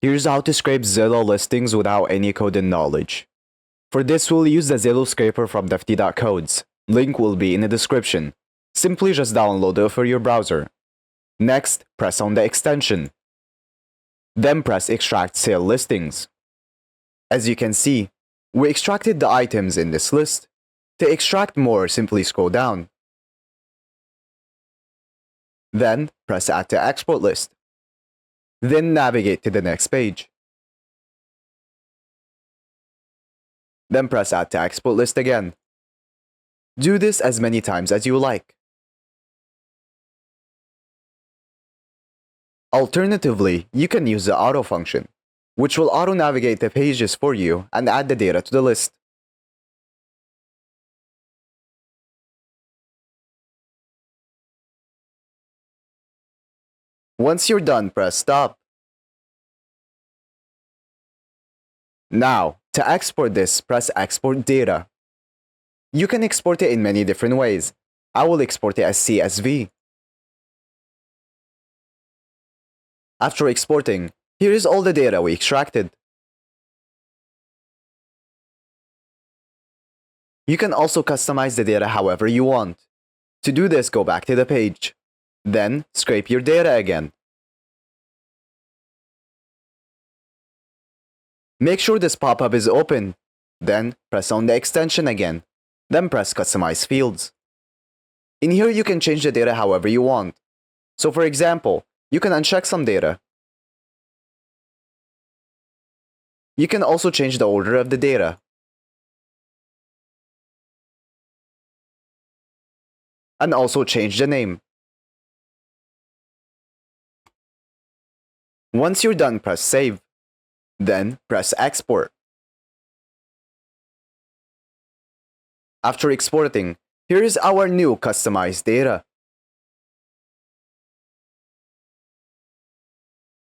Here's how to scrape Zillow listings without any coding knowledge. For this, we'll use the Zillow scraper from defty.codes. Link will be in the description. Simply just download it for your browser. Next, press on the extension. Then press Extract Sale Listings. As you can see, we extracted the items in this list. To extract more, simply scroll down. Then, press Add to Export List. Then navigate to the next page. Then press Add to Export List again. Do this as many times as you like. Alternatively, you can use the auto function, which will auto-navigate the pages for you and add the data to the list. Once you're done, press Stop. Now, to export this, press Export Data. You can export it in many different ways. I will export it as CSV. After exporting, here is all the data we extracted. You can also customize the data however you want. To do this, go back to the page. Then, scrape your data again. Make sure this pop-up is open. Then, press on the extension again. Then press Customize Fields. In here, you can change the data however you want. So for example, you can uncheck some data. You can also change the order of the data. And also change the name. Once you're done, press Save. Then press Export. After exporting, here is our new customized data.